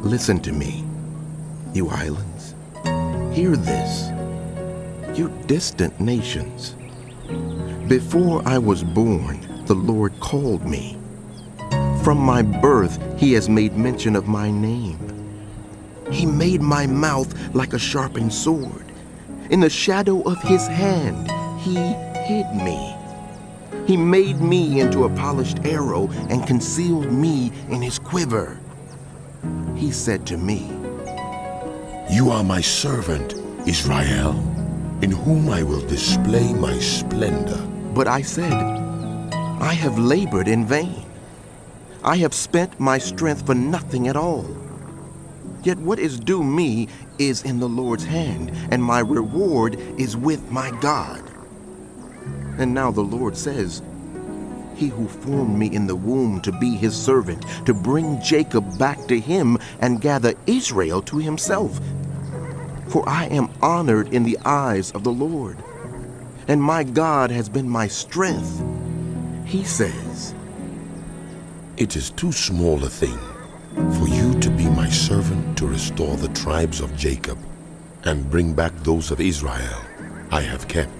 Listen to me, you islands. Hear this, you distant nations. Before I was born, the Lord called me. From my birth, he has made mention of my name. He made my mouth like a sharpened sword. In the shadow of his hand, he hid me. He made me into a polished arrow and concealed me in his quiver. He said to me, "You are my servant, Israel, in whom I will display my splendor." But I said, I have labored in vain. I have spent my strength for nothing at all. Yet what is due me is in the Lord's hand, and my reward is with my God. And now the Lord says, he who formed me in the womb to be his servant, to bring Jacob back to him and gather Israel to himself. For I am honored in the eyes of the Lord, and my God has been my strength. He says, "It is too small a thing for you to be my servant to restore the tribes of Jacob and bring back those of Israel I have kept.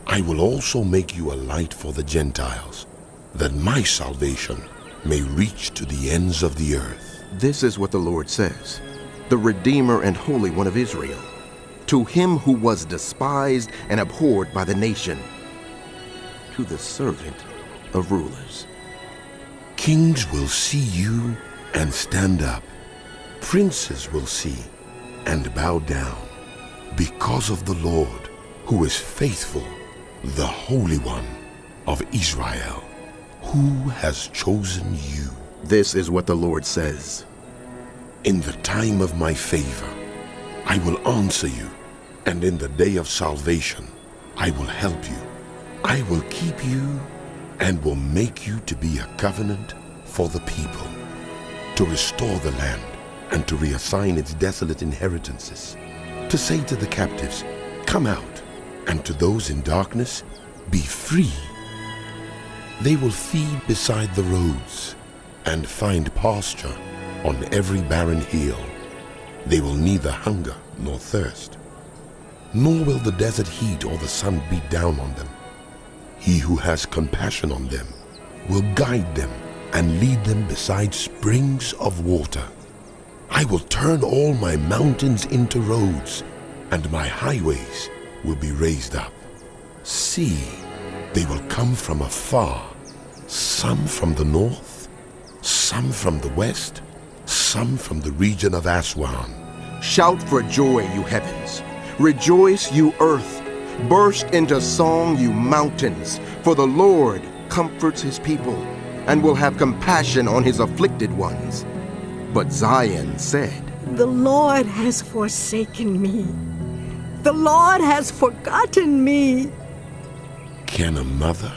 I will also make you a light for the Gentiles, that my salvation may reach to the ends of the earth." This is what the Lord says, the Redeemer and Holy One of Israel, to him who was despised and abhorred by the nation, to the servant of rulers. Kings will see you and stand up. Princes will see and bow down because of the Lord, who is faithful, the Holy One of Israel, who has chosen you. This is what the Lord says. In the time of my favor, I will answer you, and in the day of salvation, I will help you. I will keep you and will make you to be a covenant for the people, to restore the land and to reassign its desolate inheritances, to say to the captives, "Come out," and to those in darkness, "Be free." They will feed beside the roads and find pasture on every barren hill. They will neither hunger nor thirst, nor will the desert heat or the sun beat down on them. He who has compassion on them will guide them and lead them beside springs of water. I will turn all my mountains into roads, and my highways will be raised up. See, they will come from afar, some from the north, some from the west, some from the region of Aswan. Shout for joy, you heavens. Rejoice, you earth. Burst into song, you mountains. For the Lord comforts his people and will have compassion on his afflicted ones. But Zion said, "The Lord has forsaken me. The Lord has forgotten me." Can a mother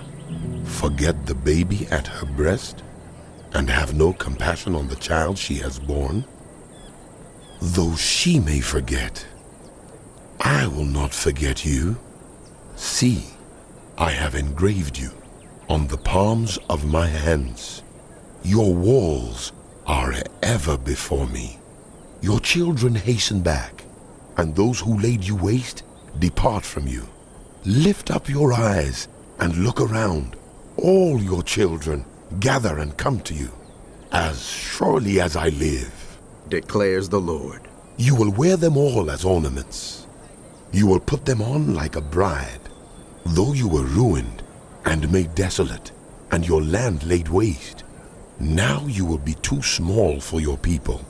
forget the baby at her breast and have no compassion on the child she has born? Though she may forget, I will not forget you. See, I have engraved you on the palms of my hands. Your walls are ever before me. Your children hasten back, and those who laid you waste depart from you. Lift up your eyes and look around. All your children gather and come to you. As surely as I live, declares the Lord, you will wear them all as ornaments. You will put them on like a bride. Though you were ruined and made desolate, and your land laid waste, now you will be too small for your people,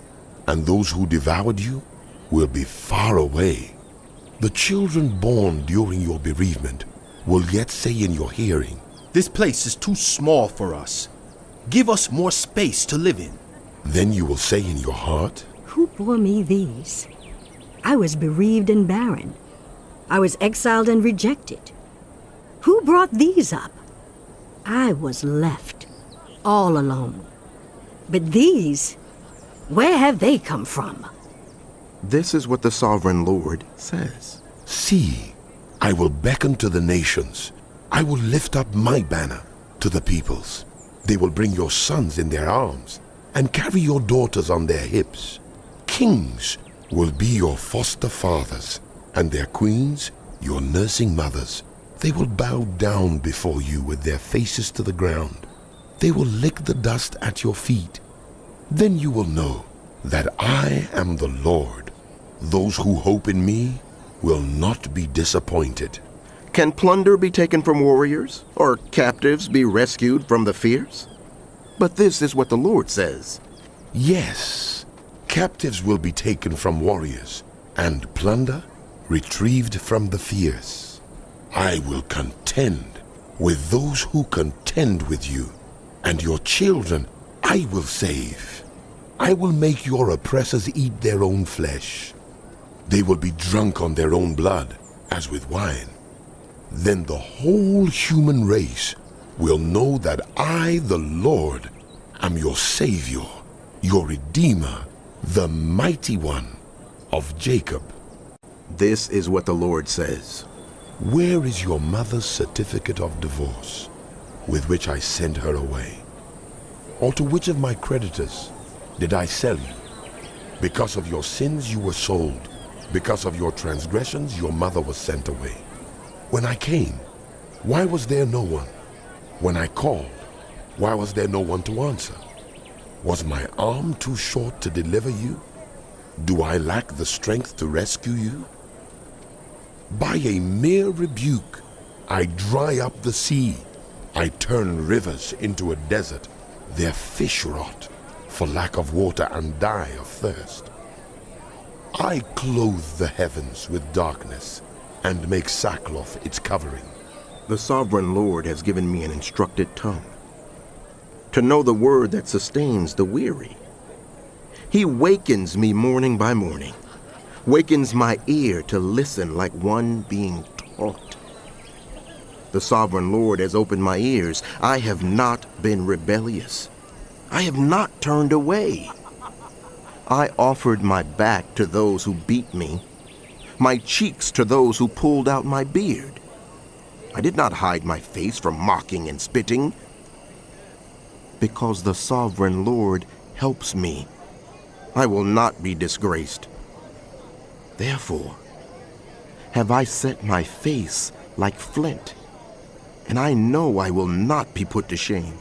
and those who devoured you will be far away. The children born during your bereavement will yet say in your hearing, "This place is too small for us. Give us more space to live in." Then you will say in your heart, "Who bore me these? I was bereaved and barren. I was exiled and rejected. Who brought these up? I was left all alone. But these, where have they come from?" This is what the sovereign Lord says. See, I will beckon to the nations. I will lift up my banner to the peoples. They will bring your sons in their arms, and carry your daughters on their hips. Kings will be your foster fathers, and their queens your nursing mothers. They will bow down before you with their faces to the ground. They will lick the dust at your feet. Then you will know that I am the Lord. Those who hope in me will not be disappointed. Can plunder be taken from warriors, or captives be rescued from the fierce? But this is what the Lord says. Yes, captives will be taken from warriors, and plunder retrieved from the fierce. I will contend with those who contend with you, and your children I will save. I will make your oppressors eat their own flesh. They will be drunk on their own blood, as with wine. Then the whole human race will know that I, the Lord, am your Savior, your Redeemer, the Mighty One of Jacob. This is what the Lord says. Where is your mother's certificate of divorce, with which I sent her away? Or to which of my creditors did I sell you? Because of your sins you were sold. Because of your transgressions your mother was sent away. When I came, why was there no one? When I called, why was there no one to answer? Was my arm too short to deliver you? Do I lack the strength to rescue you? By a mere rebuke, I dry up the sea. I turn rivers into a desert. Their fish rot for lack of water and die of thirst. I clothe the heavens with darkness and make sackcloth its covering. The sovereign Lord has given me an instructed tongue, to know the word that sustains the weary. He wakens me morning by morning, wakens my ear to listen like one being taught. The sovereign Lord has opened my ears. I have not been rebellious. I have not turned away. I offered my back to those who beat me, my cheeks to those who pulled out my beard. I did not hide my face from mocking and spitting. Because the sovereign Lord helps me, I will not be disgraced. Therefore, have I set my face like flint, and I know I will not be put to shame.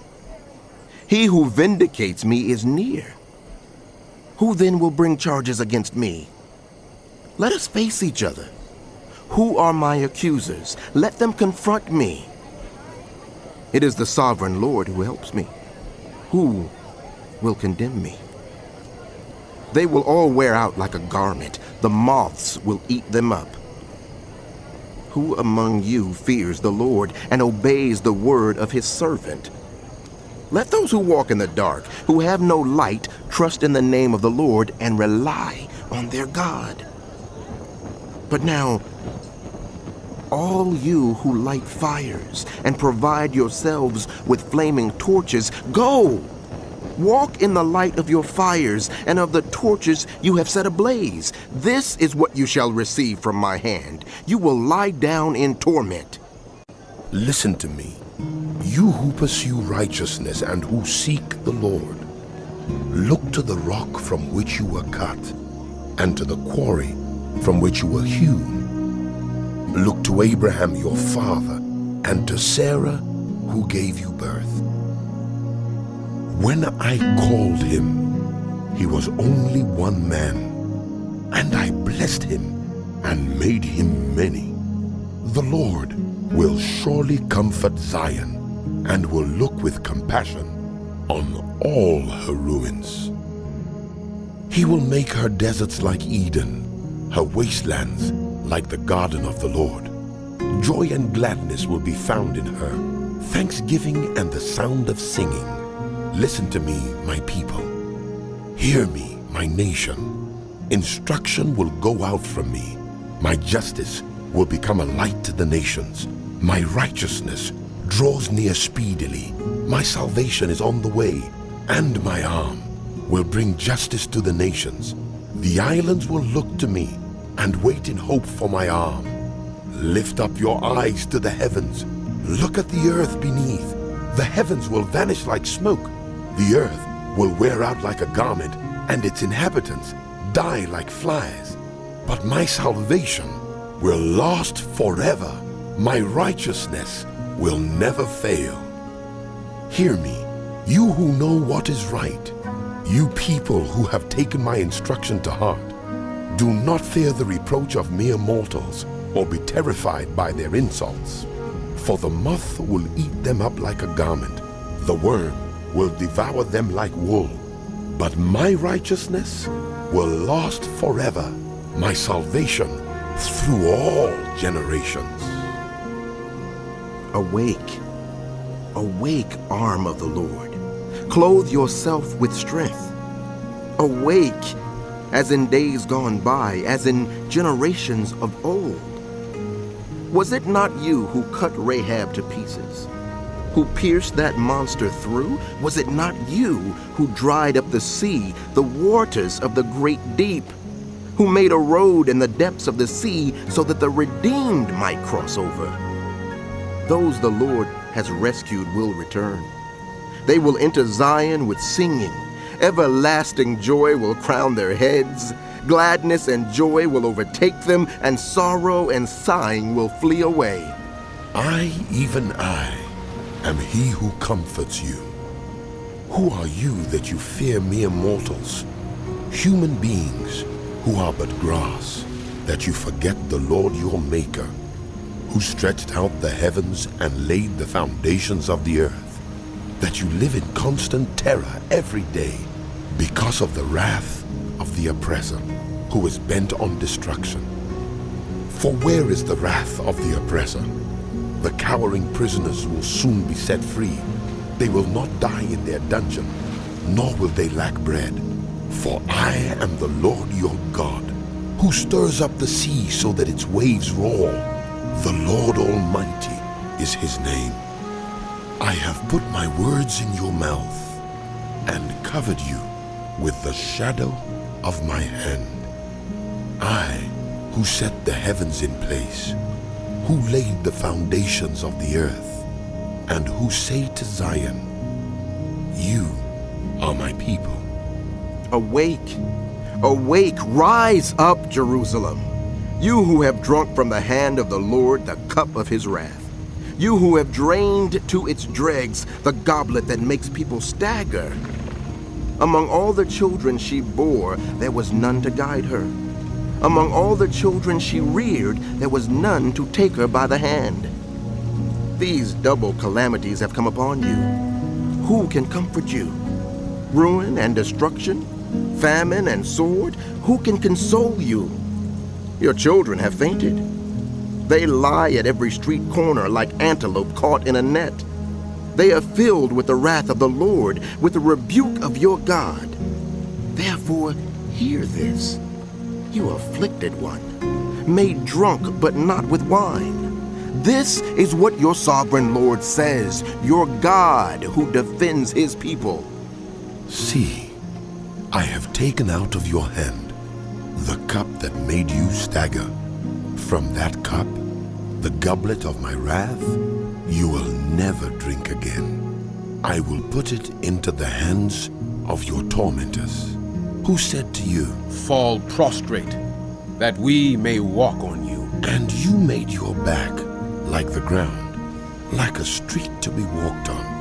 He who vindicates me is near. Who then will bring charges against me? Let us face each other. Who are my accusers? Let them confront me. It is the sovereign Lord who helps me. Who will condemn me? They will all wear out like a garment. The moths will eat them up. Who among you fears the Lord and obeys the word of his servant? Let those who walk in the dark, who have no light, trust in the name of the Lord and rely on their God. But now, all you who light fires and provide yourselves with flaming torches, go! Walk in the light of your fires and of the torches you have set ablaze. This is what you shall receive from my hand. You will lie down in torment. Listen to me, you who pursue righteousness and who seek the Lord. Look to the rock from which you were cut, and to the quarry from which you were hewn. Look to Abraham your father, and to Sarah who gave you birth. When I called him, he was only one man, and I blessed him and made him many. The Lord will surely comfort Zion and will look with compassion on all her ruins. He will make her deserts like Eden, her wastelands like the garden of the Lord. Joy and gladness will be found in her, thanksgiving and the sound of singing. Listen to me, my people. Hear me, my nation. Instruction will go out from me. My justice will become a light to the nations. My righteousness draws near speedily. My salvation is on the way, and my arm will bring justice to the nations. The islands will look to me and wait in hope for my arm. Lift up your eyes to the heavens. Look at the earth beneath. The heavens will vanish like smoke. The earth will wear out like a garment, and its inhabitants die like flies. But my salvation will last forever. My righteousness will never fail. Hear me, you who know what is right, you people who have taken my instruction to heart. Do not fear the reproach of mere mortals, or be terrified by their insults. For the moth will eat them up like a garment, the worm will devour them like wool. But my righteousness will last forever, my salvation through all generations. Awake, awake, arm of the Lord. Clothe yourself with strength. Awake, as in days gone by, as in generations of old. Was it not you who cut Rahab to pieces, who pierced that monster through? Was it not you who dried up the sea, the waters of the great deep, who made a road in the depths of the sea so that the redeemed might cross over? Those the Lord has rescued will return. They will enter Zion with singing. Everlasting joy will crown their heads. Gladness and joy will overtake them, and sorrow and sighing will flee away. I, even I, am he who comforts you. Who are you that you fear mere mortals, human beings who are but grass, that you forget the Lord your Maker, who stretched out the heavens and laid the foundations of the earth, that you live in constant terror every day because of the wrath of the oppressor, who is bent on destruction. For where is the wrath of the oppressor? The cowering prisoners will soon be set free. They will not die in their dungeon, nor will they lack bread. For I am the Lord your God, who stirs up the sea so that its waves roar. The Lord Almighty is his name. I have put my words in your mouth and covered you with the shadow of my hand. I, who set the heavens in place, who laid the foundations of the earth, and who say to Zion, you are my people. Awake, awake, rise up, Jerusalem, you who have drunk from the hand of the Lord the cup of his wrath, you who have drained to its dregs the goblet that makes people stagger. Among all the children she bore, there was none to guide her. Among all the children she reared, there was none to take her by the hand. These double calamities have come upon you. Who can comfort you? Ruin and destruction, famine and sword, who can console you? Your children have fainted. They lie at every street corner like antelope caught in a net. They are filled with the wrath of the Lord, with the rebuke of your God. Therefore, hear this, you afflicted one, made drunk but not with wine. This is what your sovereign Lord says, your God who defends his people. See, I have taken out of your hand the cup that made you stagger. From that cup, the goblet of my wrath, you will never drink again. I will put it into the hands of your tormentors, who said to you, Fall prostrate, that we may walk on you. and you made your back like the ground, like a street to be walked on.